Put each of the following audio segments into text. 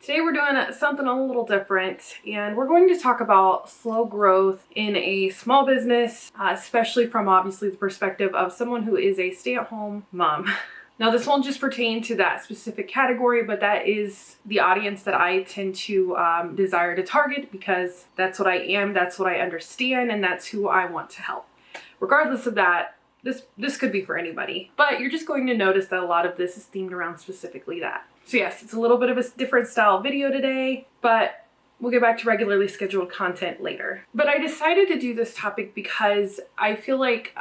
Today we're doing something a little different, and we're going to talk about slow growth in a small business, especially from obviously the perspective of someone who is a stay-at-home mom. Now, this won't just pertain to that specific category, but that is the audience that I tend to desire to target, because that's what I am, that's what I understand, and that's who I want to help. Regardless of that, this could be for anybody, but you're just going to notice that a lot of this is themed around specifically that. So yes, it's a little bit of a different style video today, but we'll get back to regularly scheduled content later. But I decided to do this topic because I feel like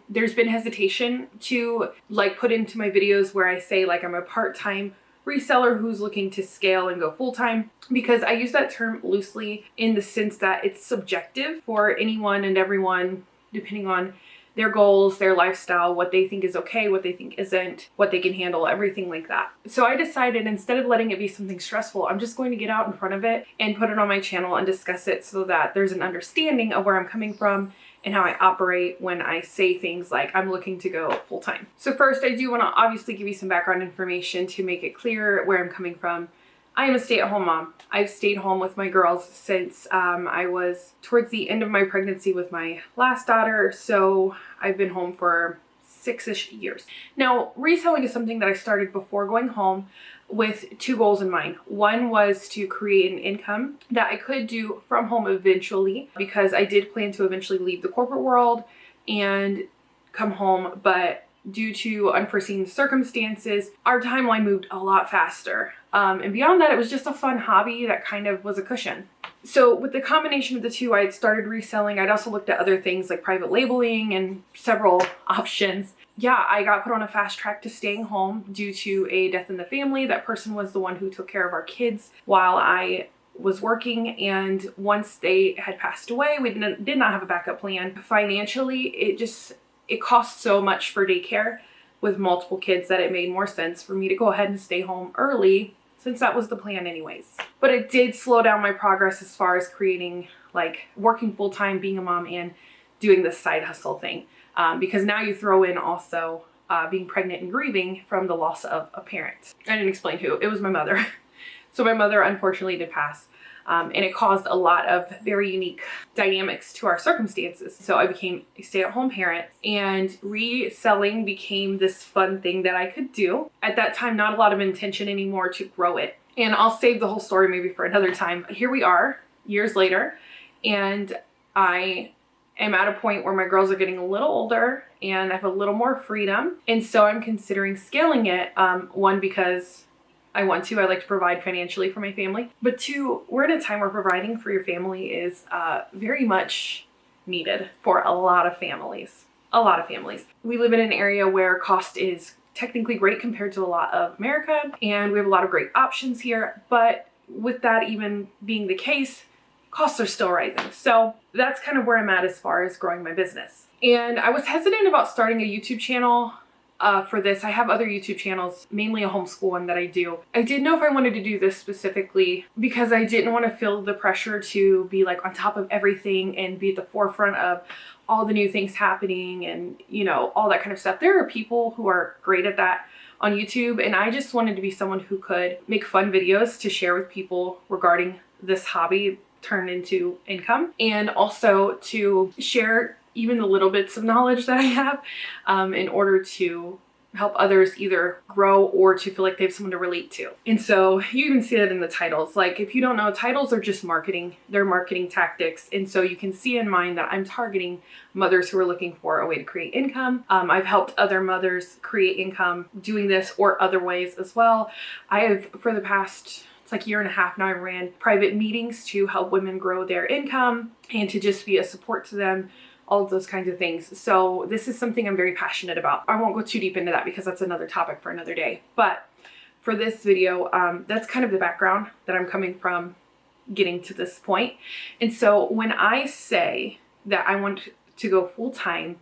there's been hesitation to put into my videos where I say I'm a part-time reseller who's looking to scale and go full-time, because I use that term loosely in the sense that it's subjective for anyone and everyone, depending on their goals, their lifestyle, what they think is okay, what they think isn't, what they can handle, everything like that. So I decided, instead of letting it be something stressful, I'm just going to get out in front of it and put it on my channel and discuss it so that there's an understanding of where I'm coming from and how I operate when I say things like I'm looking to go full-time. So first, I do want to obviously give you some background information to make it clear where I'm coming from. I am a stay-at-home mom. I've stayed home with my girls since I was towards the end of my pregnancy with my last daughter, so I've been home for 6-ish years. Now, reselling is something that I started before going home with two goals in mind. One was to create an income that I could do from home eventually, because I did plan to eventually leave the corporate world and come home, but due to unforeseen circumstances, our timeline moved a lot faster. And beyond that, it was just a fun hobby that kind of was a cushion. So with the combination of the two, I had started reselling. I'd also looked at other things like private labeling and several options. Yeah, I got put on a fast track to staying home due to a death in the family. That person was the one who took care of our kids while I was working, and once they had passed away, we did not have a backup plan. Financially, it costs so much for daycare with multiple kids that it made more sense for me to go ahead and stay home early, since that was the plan anyways. But it did slow down my progress as far as creating, working full-time, being a mom, and doing this side hustle thing. Because now you throw in also being pregnant and grieving from the loss of a parent. I didn't explain who. It was my mother. So my mother unfortunately did pass. And it caused a lot of very unique dynamics to our circumstances. So I became a stay-at-home parent, and reselling became this fun thing that I could do. At that time, not a lot of intention anymore to grow it. And I'll save the whole story maybe for another time. Here we are, years later, and I am at a point where my girls are getting a little older and I have a little more freedom. And so I'm considering scaling it. One, because I want to. I like to provide financially for my family. But two, we're in a time where providing for your family is very much needed for a lot of families. A lot of families. We live in an area where cost is technically great compared to a lot of America, and we have a lot of great options here. But with that even being the case, costs are still rising. So that's kind of where I'm at as far as growing my business. And I was hesitant about starting a YouTube channel for this. I have other YouTube channels, mainly a homeschool one that I do. I didn't know if I wanted to do this specifically because I didn't want to feel the pressure to be on top of everything and be at the forefront of all the new things happening and, all that kind of stuff. There are people who are great at that on YouTube, and I just wanted to be someone who could make fun videos to share with people regarding this hobby turned into income, and also to share even the little bits of knowledge that I have in order to help others either grow or to feel like they have someone to relate to. And so you even see that in the titles. If you don't know, titles are just marketing. They're marketing tactics. And so you can see in mind that I'm targeting mothers who are looking for a way to create income. I've helped other mothers create income doing this or other ways as well. I have, for the past year and a half now, I ran private meetings to help women grow their income and to just be a support to them, all of those kinds of things. So this is something I'm very passionate about. I won't go too deep into that because that's another topic for another day. But for this video, that's kind of the background that I'm coming from getting to this point. And so when I say that I want to go full-time,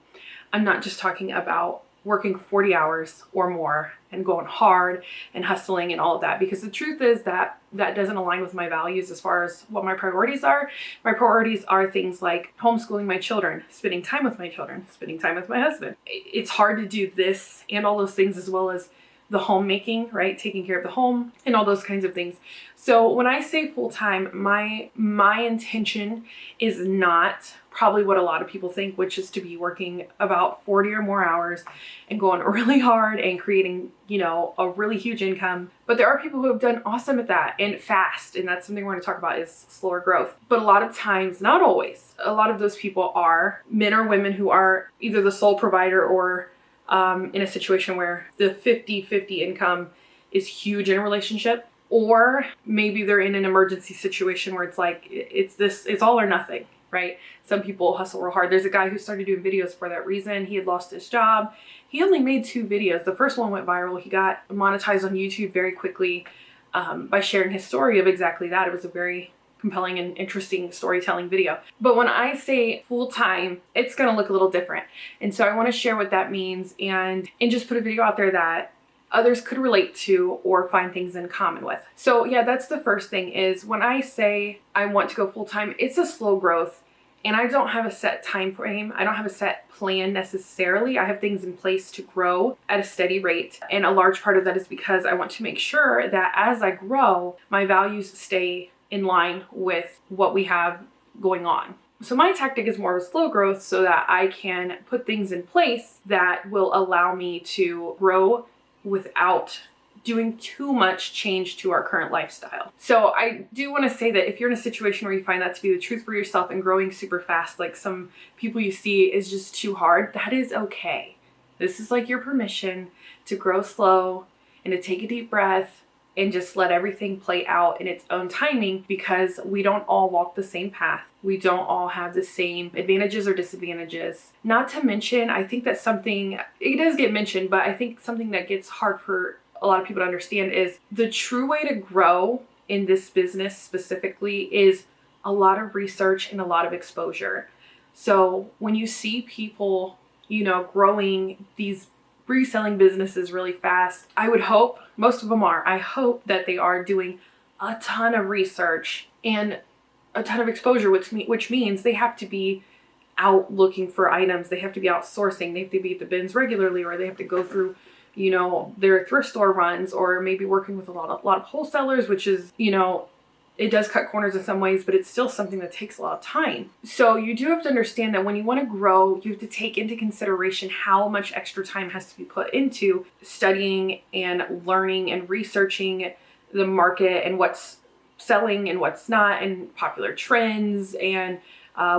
I'm not just talking about working 40 hours or more and going hard and hustling and all of that, because the truth is that that doesn't align with my values as far as what my priorities are. My priorities are things like homeschooling my children, spending time with my children, spending time with my husband. It's hard to do this and all those things as well as the homemaking, right? Taking care of the home and all those kinds of things. So when I say full-time, my intention is not probably what a lot of people think, which is to be working about 40 or more hours and going really hard and creating, you know, a really huge income. But there are people who have done awesome at that and fast. And that's something we're going to talk about, is slower growth. But a lot of times, not always, a lot of those people are men or women who are either the sole provider or in a situation where the 50-50 income is huge in a relationship. Or maybe they're in an emergency situation where it's like, it's all or nothing, right? Some people hustle real hard. There's a guy who started doing videos for that reason. He had lost his job. He only made 2 videos. The first one went viral. He got monetized on YouTube very quickly by sharing his story of exactly that. It was a very compelling and interesting storytelling video. But when I say full-time, it's going to look a little different. And so I want to share what that means and just put a video out there that others could relate to or find things in common with. So yeah, that's the first thing, is when I say I want to go full-time, it's a slow growth. And I don't have a set time frame. I don't have a set plan necessarily. I have things in place to grow at a steady rate. And a large part of that is because I want to make sure that as I grow, my values stay in line with what we have going on. So my tactic is more of a slow growth so that I can put things in place that will allow me to grow without doing too much change to our current lifestyle. So I do want to say that if you're in a situation where you find that to be the truth for yourself and growing super fast, like some people you see is just too hard, that is okay. This is like your permission to grow slow and to take a deep breath and just let everything play out in its own timing, because we don't all walk the same path. We don't all have the same advantages or disadvantages. Not to mention, I think that something, it does get mentioned, but I think something that gets hard for a lot of people to understand is the true way to grow in this business specifically is a lot of research and a lot of exposure. So when you see people, you know, growing these reselling businesses really fast, I would hope, most of them are, I hope that they are doing a ton of research and a ton of exposure, which means they have to be out looking for items. They have to be out sourcing. They have to be at the bins regularly, or they have to go through, you know, their thrift store runs, or maybe working with a lot of wholesalers, which is, you know, it does cut corners in some ways, but it's still something that takes a lot of time. So you do have to understand that when you want to grow, you have to take into consideration how much extra time has to be put into studying and learning and researching the market and what's selling and what's not, and popular trends, and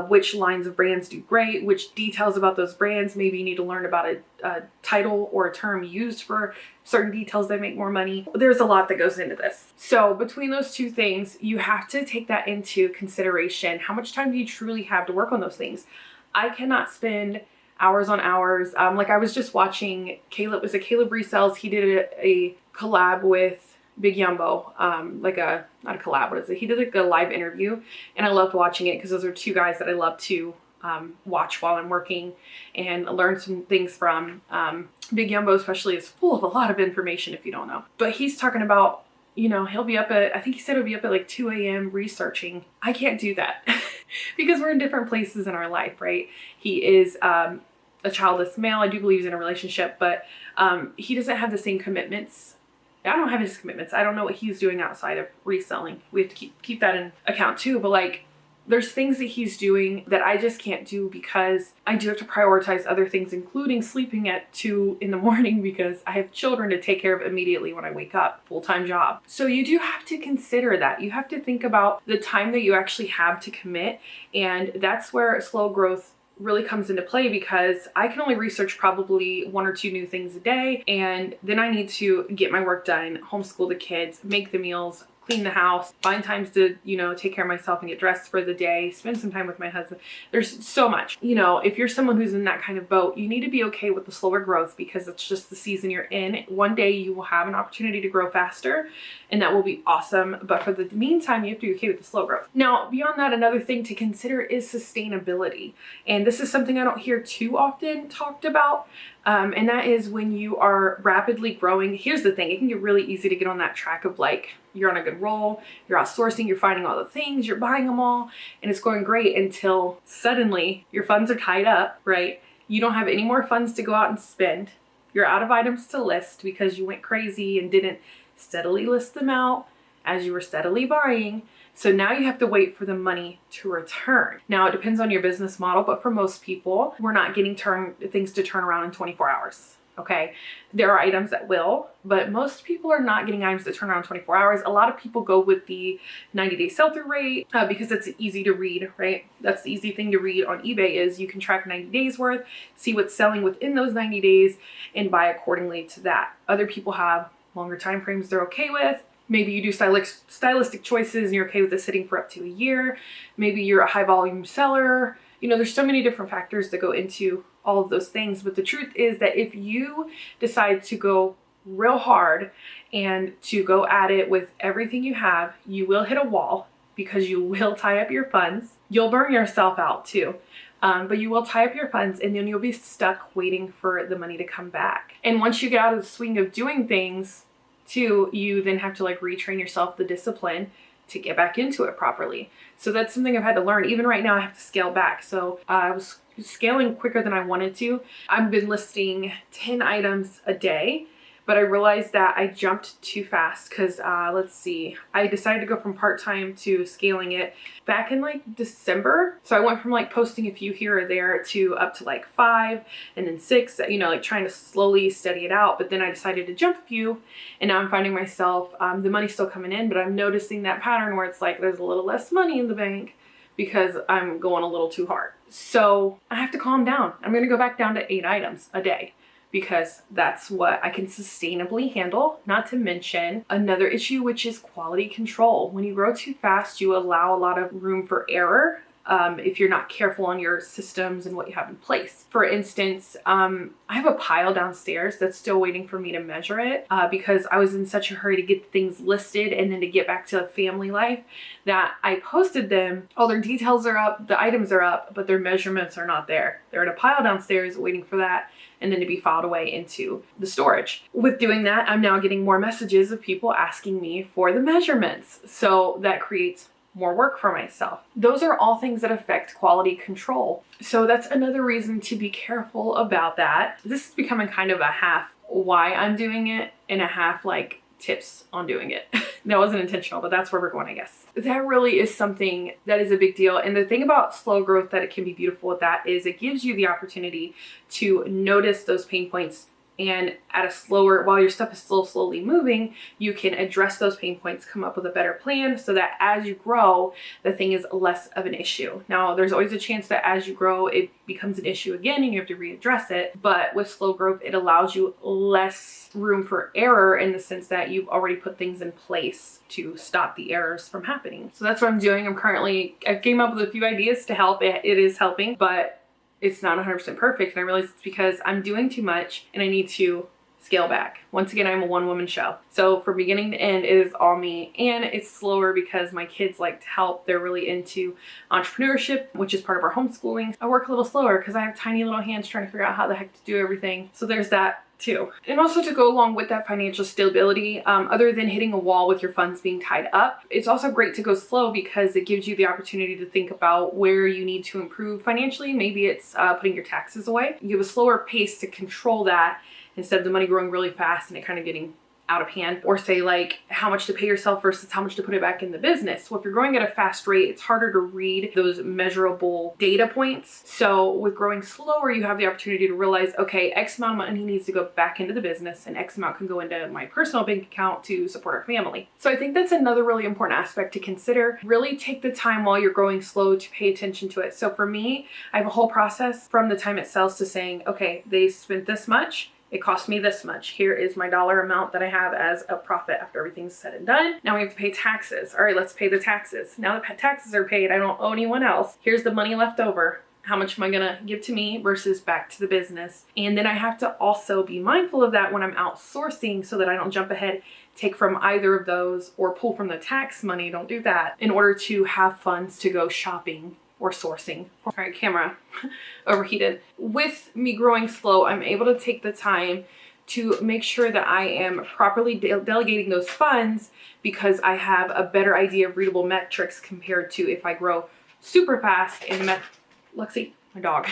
which lines of brands do great, which details about those brands. Maybe you need to learn about a title or a term used for certain details that make more money. There's a lot that goes into this. So between those two things, you have to take that into consideration. How much time do you truly have to work on those things? I cannot spend hours on hours. Like I was just watching Caleb Resells. He did a collab with Big Yumbo, not a collab, what is it? He did like a live interview, and I loved watching it because those are two guys that I love to watch while I'm working and learn some things from. Big Yumbo especially is full of a lot of information if you don't know. But he's talking about, you know, he'll be up at, I think he said he'll be up at like 2 a.m. researching. I can't do that because we're in different places in our life, right? He is a childless male. I do believe he's in a relationship, but he doesn't have the same commitments. I don't have his commitments. I don't know what he's doing outside of reselling. We have to keep that in account too. But like, there's things that he's doing that I just can't do because I do have to prioritize other things, including sleeping at 2 in the morning because I have children to take care of immediately when I wake up. Full-time job. So you do have to consider that. You have to think about the time that you actually have to commit. And that's where slow growth really comes into play, because I can only research probably 1 or 2 new things a day, and then I need to get my work done, homeschool the kids, make the meals, clean the house, find times to, you know, take care of myself and get dressed for the day, spend some time with my husband. There's so much. You know, if you're someone who's in that kind of boat, you need to be okay with the slower growth because it's just the season you're in. One day you will have an opportunity to grow faster, and that will be awesome. But for the meantime, you have to be okay with the slow growth. Now, beyond that, another thing to consider is sustainability. And this is something I don't hear too often talked about. And that is when you are rapidly growing. Here's the thing, it can get really easy to get on that track of like, you're on a good roll, you're outsourcing, you're finding all the things, you're buying them all, and it's going great until suddenly your funds are tied up, right? You don't have any more funds to go out and spend. You're out of items to list because you went crazy and didn't steadily list them out as you were steadily buying. So now you have to wait for the money to return. Now it depends on your business model, but for most people, we're not getting things to turn around in 24 hours. Okay, there are items that will, but most people are not getting items that turn around in 24 hours. A lot of people go with the 90-day sell-through rate because it's easy to read, right? That's the easy thing to read on eBay is you can track 90 days worth, see what's selling within those 90 days and buy accordingly to that. Other people have longer time frames they're okay with. Maybe you do stylistic choices and you're okay with it sitting for up to a year. Maybe you're a high volume seller. You know, there's so many different factors that go into all of those things. But the truth is that if you decide to go real hard and to go at it with everything you have, you will hit a wall because you will tie up your funds. You'll burn yourself out too. But you will tie up your funds and then you'll be stuck waiting for the money to come back. And once you get out of the swing of doing things too, you then have to like retrain yourself the discipline to get back into it properly. So that's something I've had to learn. Even right now, I have to scale back. So I was scaling quicker than I wanted to. I've been listing 10 items a day, but I realized that I jumped too fast because let's see, I decided to go from part-time to scaling it back in like December. So I went from like posting a few here or there to up to like 5 and then 6, you know, like trying to slowly steady it out. But then I decided to jump a few and now I'm finding myself, the money's still coming in, but I'm noticing that pattern where it's like there's a little less money in the bank because I'm going a little too hard. So I have to calm down. I'm going to go back down to 8 items a day, because that's what I can sustainably handle. Not to mention another issue, which is quality control. When you grow too fast, you allow a lot of room for error if you're not careful on your systems and what you have in place. For instance, I have a pile downstairs that's still waiting for me to measure it because I was in such a hurry to get things listed and then to get back to family life that I posted them. All their details are up, the items are up, but their measurements are not there. They're in a pile downstairs waiting for that and then to be filed away into the storage. With doing that, I'm now getting more messages of people asking me for the measurements. So that creates more work for myself. Those are all things that affect quality control. So that's another reason to be careful about that. This is becoming kind of a half why I'm doing it and a half like tips on doing it. That wasn't intentional, but that's where we're going, I guess. That really is something that is a big deal. And the thing about slow growth that it can be beautiful with that is it gives you the opportunity to notice those pain points, and at a slower, while your stuff is still slowly moving, you can address those pain points, come up with a better plan so that as you grow, the thing is less of an issue. Now, there's always a chance that as you grow, it becomes an issue again and you have to readdress it. But with slow growth, it allows you less room for error in the sense that you've already put things in place to stop the errors from happening. So that's what I'm doing. I came up with a few ideas to help. It is helping, but it's not 100% perfect. And I realize it's because I'm doing too much and I need to scale back. Once again, I'm a one-woman show. So from beginning to end, it is all me. And it's slower because my kids like to help. They're really into entrepreneurship, which is part of our homeschooling. I work a little slower because I have tiny little hands trying to figure out how the heck to do everything. So there's that too. And also to go along with that financial stability, other than hitting a wall with your funds being tied up, it's also great to go slow because it gives you the opportunity to think about where you need to improve financially. Maybe it's putting your taxes away. You have a slower pace to control that instead of the money growing really fast and it kind of getting out of hand, or say like how much to pay yourself versus how much to put it back in the business. Well, if you're growing at a fast rate, it's harder to read those measurable data points. So with growing slower, you have the opportunity to realize, okay, X amount of money needs to go back into the business and X amount can go into my personal bank account to support our family. So I think that's another really important aspect to consider. Really take the time while you're growing slow to pay attention to it. So for me, I have a whole process from the time it sells to saying, okay, they spent this much. It cost me this much. Here is my dollar amount that I have as a profit after everything's said and done. Now we have to pay taxes. All right, let's pay the taxes. Now the taxes are paid, I don't owe anyone else. Here's the money left over. How much am I gonna give to me versus back to the business? And then I have to also be mindful of that when I'm outsourcing so that I don't jump ahead, take from either of those or pull from the tax money. Don't do that in order to have funds to go shopping or sourcing. All right, camera overheated. With me growing slow, I'm able to take the time to make sure that I am properly delegating those funds because I have a better idea of readable metrics compared to if I grow super fast and Lexi, my dog.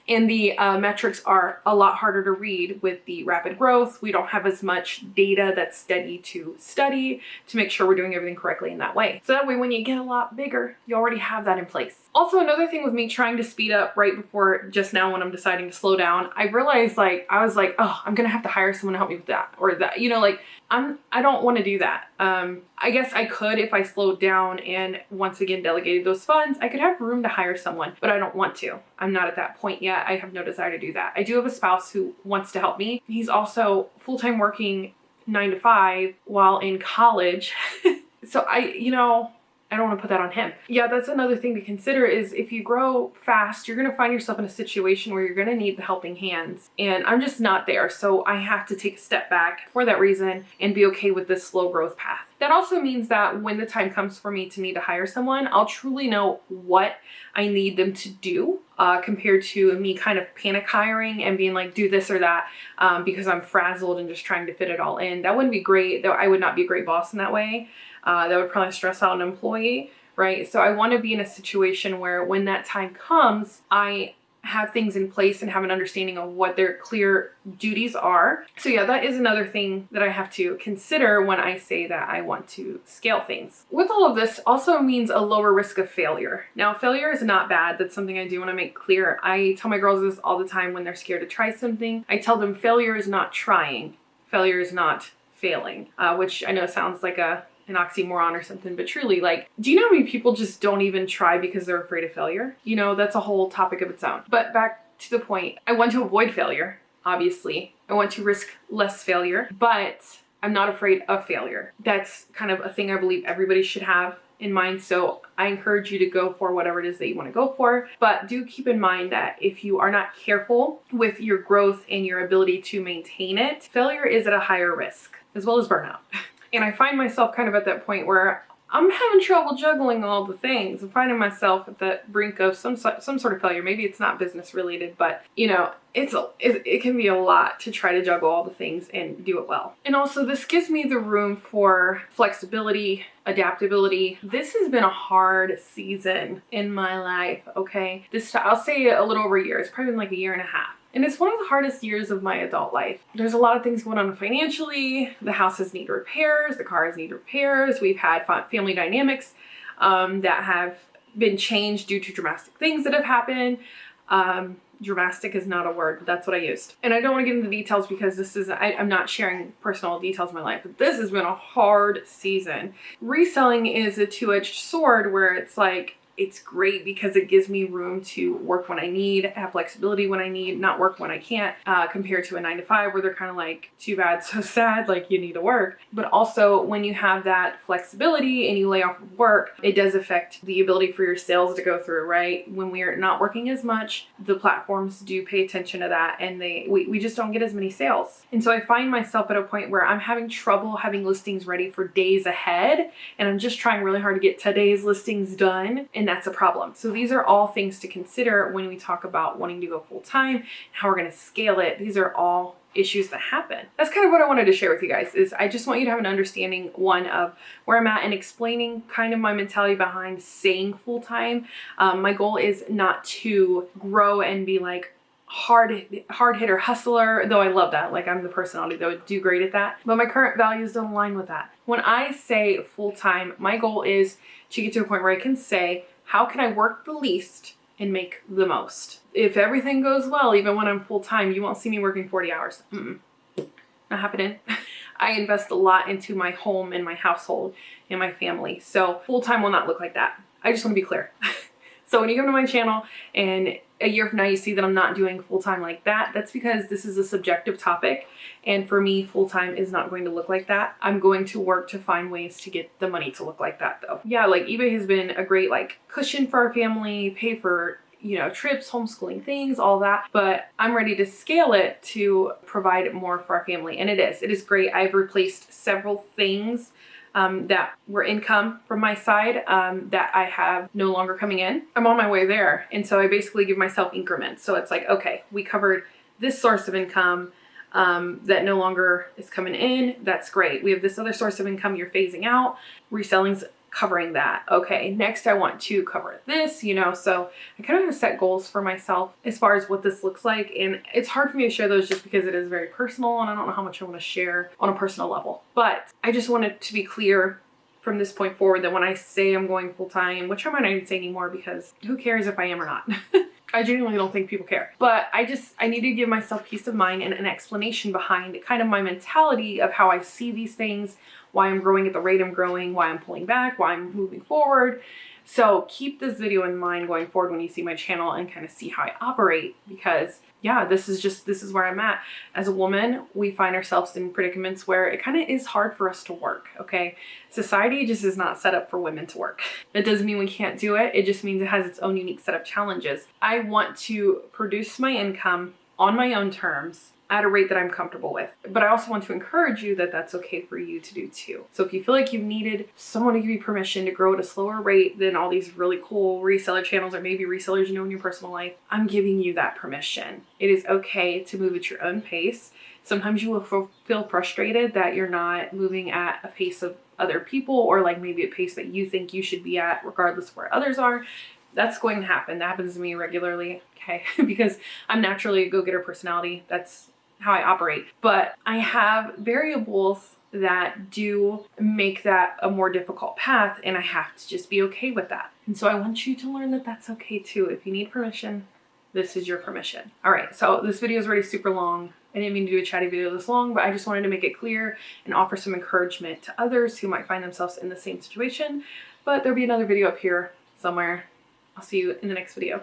And the metrics are a lot harder to read with the rapid growth. We don't have as much data that's steady to study to make sure we're doing everything correctly in that way. So that way, when you get a lot bigger, you already have that in place. Also, another thing with me trying to speed up right before just now when I'm deciding to slow down, I realized I was like, oh, I'm gonna have to hire someone to help me with that or that, you know, like I don't want to do that. I guess I could if I slowed down and once again delegated those funds, I could have room to hire someone, but I don't want to. I'm not at that point yet. I have no desire to do that. I do have a spouse who wants to help me. He's also full-time working 9 to 5 while in college. So I don't want to put that on him. Yeah, that's another thing to consider is if you grow fast, you're going to find yourself in a situation where you're going to need the helping hands. And I'm just not there. So I have to take a step back for that reason and be okay with this slow growth path. That also means that when the time comes for me to need to hire someone, I'll truly know what I need them to do compared to me kind of panic hiring and being like, do this or that because I'm frazzled and just trying to fit it all in. That wouldn't be great. Though I would not be a great boss in that way. That would probably stress out an employee, right? So I want to be in a situation where when that time comes, I have things in place and have an understanding of what their clear duties are. So yeah, that is another thing that I have to consider when I say that I want to scale things. With all of this also means a lower risk of failure. Now, failure is not bad. That's something I do want to make clear. I tell my girls this all the time when they're scared to try something. I tell them failure is not trying. Failure is not failing, which I know sounds like an oxymoron or something, but truly, like, do you know how many people just don't even try because they're afraid of failure? You know, that's a whole topic of its own. But back to the point, I want to avoid failure, obviously. I want to risk less failure, but I'm not afraid of failure. That's kind of a thing I believe everybody should have in mind. So I encourage you to go for whatever it is that you want to go for, but do keep in mind that if you are not careful with your growth and your ability to maintain it, failure is at a higher risk, as well as burnout. And I find myself kind of at that point where I'm having trouble juggling all the things. I'm finding myself at the brink of some sort of failure. Maybe it's not business related, but you know, it can be a lot to try to juggle all the things and do it well. And also this gives me the room for flexibility, adaptability. This has been a hard season in my life, okay? I'll say a little over a year. It's probably been like a year and a half. And it's one of the hardest years of my adult life. There's a lot of things going on financially. The houses need repairs. The cars need repairs. We've had family dynamics that have been changed due to dramatic things that have happened. Dramatic is not a word, but that's what I used. And I don't want to get into details because I'm not sharing personal details of my life, but this has been a hard season. Reselling is a two-edged sword where it's like, it's great because it gives me room to work when I need, have flexibility when I need, not work when I can't, compared to a 9 to 5 where they're kind of like, too bad, so sad, like you need to work. But also when you have that flexibility and you lay off of work, it does affect the ability for your sales to go through, right? When we're not working as much, the platforms do pay attention to that and we just don't get as many sales. And so I find myself at a point where I'm having trouble having listings ready for days ahead and I'm just trying really hard to get today's listings done. And that's a problem. So these are all things to consider when we talk about wanting to go full time, how we're going to scale it. These are all issues that happen. That's kind of what I wanted to share with you guys is I just want you to have an understanding, one, of where I'm at and explaining kind of my mentality behind saying full time. My goal is not to grow and be like hard hitter hustler, though I love that. Like I'm the personality that would do great at that. But my current values don't align with that. When I say full time, my goal is to get to a point where I can say, how can I work the least and make the most? If everything goes well, even when I'm full-time, you won't see me working 40 hours. Not happening. I invest a lot into my home and my household and my family. So full-time will not look like that. I just want to be clear. So when you come to my channel and a year from now you see that I'm not doing full-time like that, that's because this is a subjective topic. And for me, full-time is not going to look like that. I'm going to work to find ways to get the money to look like that though. Yeah, like eBay has been a great like cushion for our family, pay for, you know, trips, homeschooling things, all that. But I'm ready to scale it to provide more for our family. And it is great. I've replaced several things that were income from my side that I have no longer coming in. I'm on my way there. And so I basically give myself increments. So it's like, okay, we covered this source of income that no longer is coming in. That's great. We have this other source of income you're phasing out. Reselling's covering that. Okay, next I want to cover this, you know, so I kind of have set goals for myself as far as what this looks like. And it's hard for me to share those just because it is very personal and I don't know how much I want to share on a personal level. But I just wanted to be clear from this point forward that when I say I'm going full-time, which I might not even say anymore because who cares if I am or not? I genuinely don't think people care. But I need to give myself peace of mind and an explanation behind kind of my mentality of how I see these things, why I'm growing at the rate I'm growing, why I'm pulling back, why I'm moving forward. So keep this video in mind going forward when you see my channel and kind of see how I operate, because yeah, this is where I'm at. As a woman, we find ourselves in predicaments where it kind of is hard for us to work, okay? Society just is not set up for women to work. That doesn't mean we can't do it. It just means it has its own unique set of challenges. I want to produce my income on my own terms at a rate that I'm comfortable with. But I also want to encourage you that that's okay for you to do too. So if you feel like you've needed someone to give you permission to grow at a slower rate than all these really cool reseller channels or maybe resellers you know in your personal life, I'm giving you that permission. It is okay to move at your own pace. Sometimes you will feel frustrated that you're not moving at a pace of other people, or like maybe a pace that you think you should be at regardless of where others are. That's going to happen. That happens to me regularly, okay? Because I'm naturally a go-getter personality. That's how I operate. But I have variables that do make that a more difficult path, and I have to just be okay with that. And so I want you to learn that that's okay too. If you need permission, this is your permission. All right, so this video is already super long. I didn't mean to do a chatty video this long, but I just wanted to make it clear and offer some encouragement to others who might find themselves in the same situation. But there'll be another video up here somewhere. I'll see you in the next video.